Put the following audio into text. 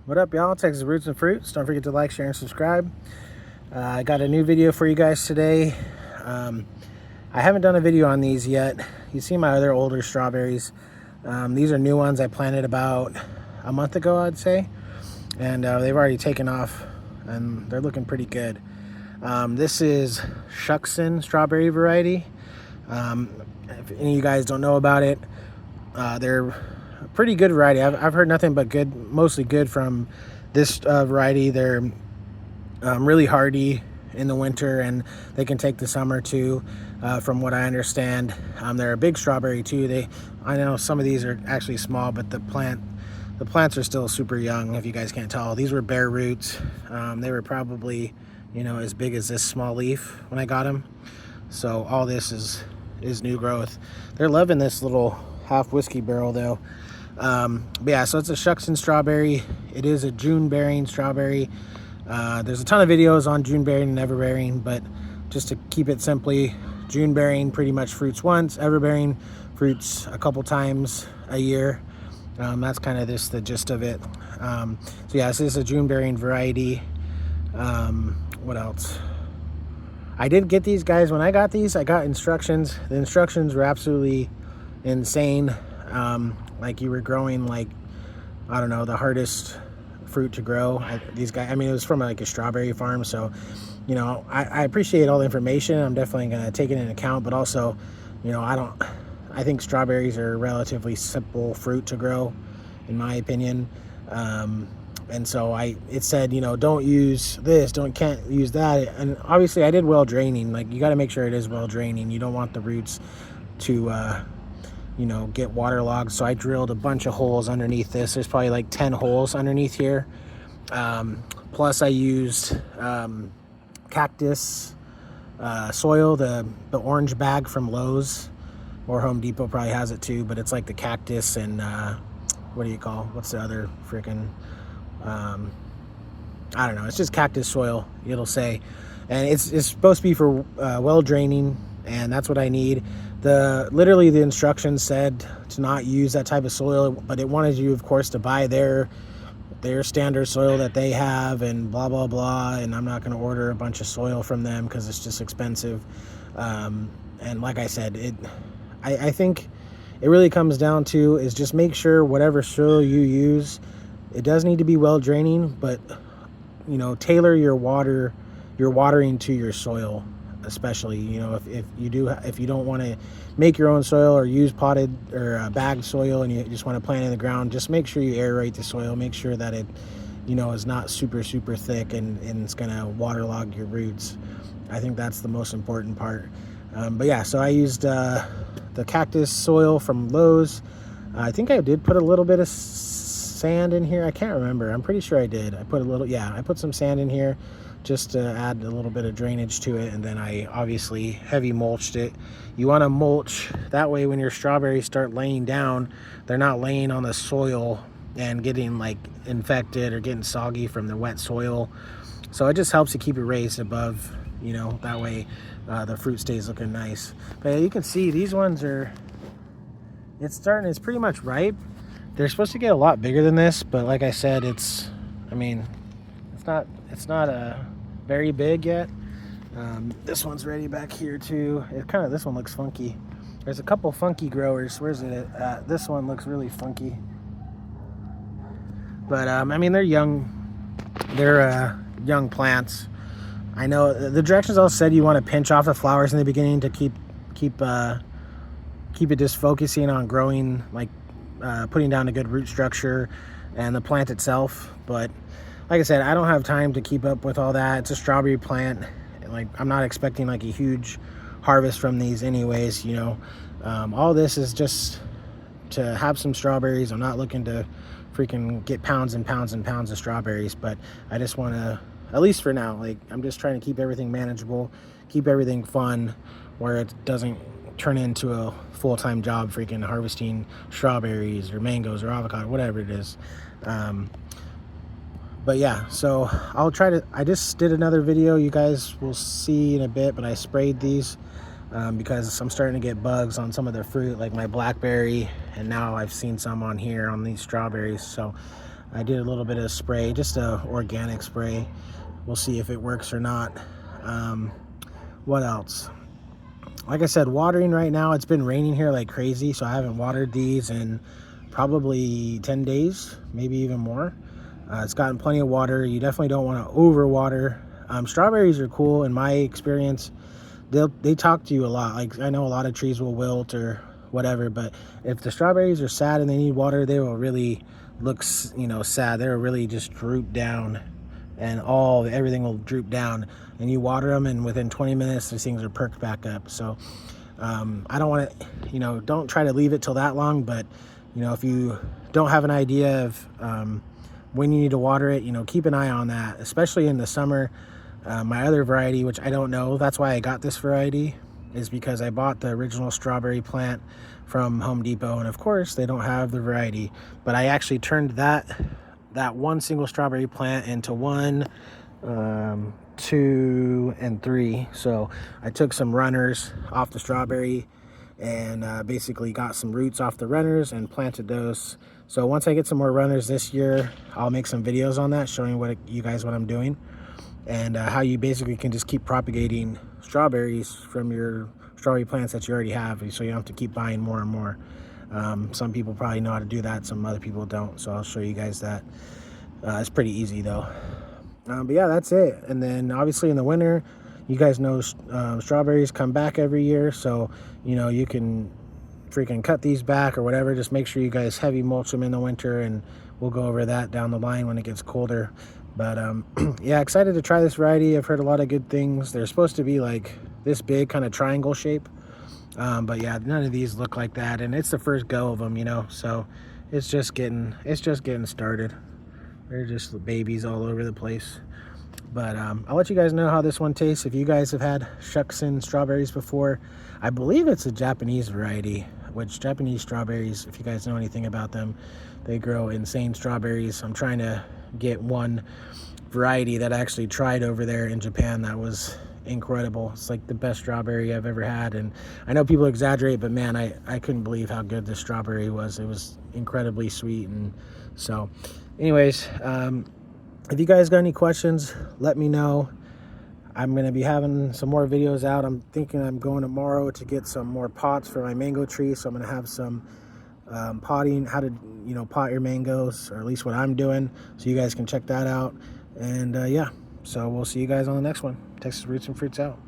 What up, y'all? Texas Roots and Fruits. Don't forget to like, share, and subscribe. I got a new video for you guys today. I haven't done a video on these yet. You see my other older strawberries. These are new ones I planted about a month ago, I'd say. And they've already taken off and they're looking pretty good. This is Shuksan strawberry variety. If any of you guys don't know about it, they're a pretty good variety. I've heard nothing but good, mostly good from this variety. They're really hardy in the winter and they can take the summer too, from what I understand. They're a big strawberry too. I know some of these are actually small, but the plants are still super young, if you guys can't tell. These were bare roots. They were probably, as big as this small leaf when I got them. So all this is new growth. They're loving this little half whiskey barrel though. But yeah, so it's a Shuksan strawberry. It is a June bearing strawberry. There's a ton of videos on June bearing and ever bearing, but just to keep it simply, June bearing pretty much fruits once, ever bearing fruits a couple times a year. That's kind of the gist of it. So yeah, this is a June bearing variety. What else? I did get these guys. When I got these, I got instructions. The instructions were absolutely insane. Like you were growing like, I don't know, the hardest fruit to grow. These guys, I mean, it was from like a strawberry farm. So, I appreciate all the information. I'm definitely going to take it into account, but also, I think strawberries are a relatively simple fruit to grow, in my opinion. And so it said, don't use this, can't use that. And obviously I did well draining. Like you got to make sure it is well draining. You don't want the roots to, get waterlogged. So I drilled a bunch of holes underneath this. There's probably like 10 holes underneath here. Plus I used cactus soil, the orange bag from Lowe's, or Home Depot probably has it too, but it's like the cactus and what's the other freaking, I don't know, it's just cactus soil, it'll say. And it's supposed to be for well draining, and that's what I need. Literally the instructions said to not use that type of soil, but it wanted you, of course, to buy their standard soil that they have and blah blah blah. And I'm not going to order a bunch of soil from them because it's just expensive. And like I said, I think it really comes down to is just make sure whatever soil you use, it does need to be well draining, but tailor your watering to your soil. Especially, if you don't want to make your own soil or use potted or bagged soil and you just want to plant in the ground, just make sure you aerate the soil. Make sure that it, is not super, super thick and it's going to waterlog your roots. I think that's the most important part. But yeah, so I used the cactus soil from Lowe's. I think I did put a little bit of sand in here. I can't remember. I'm pretty sure I did. I put some sand in here just to add a little bit of drainage to it, and then I obviously heavy mulched it. You want to mulch that way when your strawberries start laying down, they're not laying on the soil and getting like infected or getting soggy from the wet soil. So it just helps to keep it raised above, that way the fruit stays looking nice. But you can see these ones it's pretty much ripe. They're supposed to get a lot bigger than this, but like I said, it's not very big yet. This one's ready back here too. This one looks funky. There's a couple funky growers. Where's it at? This one looks really funky. But I mean, they're young. They're young plants. I know the directions all said you want to pinch off the flowers in the beginning to keep it just focusing on growing, like putting down a good root structure and the plant itself. But like I said, I don't have time to keep up with all that. It's a strawberry plant. Like I'm not expecting like a huge harvest from these anyways, all this is just to have some strawberries. I'm not looking to freaking get pounds and pounds and pounds of strawberries, but I just want to, at least for now, like I'm just trying to keep everything manageable, keep everything fun, where it doesn't turn into a full-time job freaking harvesting strawberries or mangoes or avocado, whatever it is. But yeah, so I just did another video you guys will see in a bit, but I sprayed these because I'm starting to get bugs on some of the fruit, like my blackberry, and now I've seen some on here on these strawberries. So I did a little bit of spray, just a organic spray. We'll see if it works or not. What else? Like I said, watering right now, it's been raining here like crazy, so I haven't watered these in probably 10 days, maybe even more. It's gotten plenty of water. You definitely don't want to overwater. Strawberries are cool in my experience. They talk to you a lot. Like, I know a lot of trees will wilt or whatever, but if the strawberries are sad and they need water, they will really look, sad. They'll really just droop down, and everything will droop down. And you water them, and within 20 minutes, these things are perked back up. So I don't want to, don't try to leave it till that long. But if you don't have an idea of when you need to water it, keep an eye on that, especially in the summer. My other variety, which I don't know, that's why I got this variety, is because I bought the original strawberry plant from Home Depot, and of course they don't have the variety, but I actually turned that one single strawberry plant into 1, 2, and 3. So I took some runners off the strawberry and basically got some roots off the runners and planted those. So once I get some more runners this year, I'll make some videos on that, showing you guys what I'm doing, and how you basically can just keep propagating strawberries from your strawberry plants that you already have, so you don't have to keep buying more and more. Some people probably know how to do that, some other people don't, so I'll show you guys that. It's pretty easy though. But yeah, that's it. And then obviously in the winter, you guys know strawberries come back every year, so you can freaking cut these back or whatever. Just make sure you guys heavy mulch them in the winter, and we'll go over that down the line when it gets colder. But yeah, excited to try this variety. I've heard a lot of good things. They're supposed to be like this big, kind of triangle shape, but yeah, none of these look like that, and it's the first go of them, so it's just getting started. They're just babies all over the place. But I'll let you guys know how this one tastes. If you guys have had Shuksan strawberries before, I believe it's a Japanese variety, which Japanese strawberries, if you guys know anything about them, they grow insane strawberries. I'm trying to get one variety that I actually tried over there in Japan that was incredible. It's like the best strawberry I've ever had, and I know people exaggerate, but man, I couldn't believe how good this strawberry was. It was incredibly sweet. And so anyways, if you guys got any questions, let me know. I'm going to be having some more videos out. I'm thinking I'm going tomorrow to get some more pots for my mango tree, so I'm going to have some potting, how to pot your mangoes, or at least what I'm doing, so you guys can check that out. And yeah, so we'll see you guys on the next one. Texas Roots and Fruits out.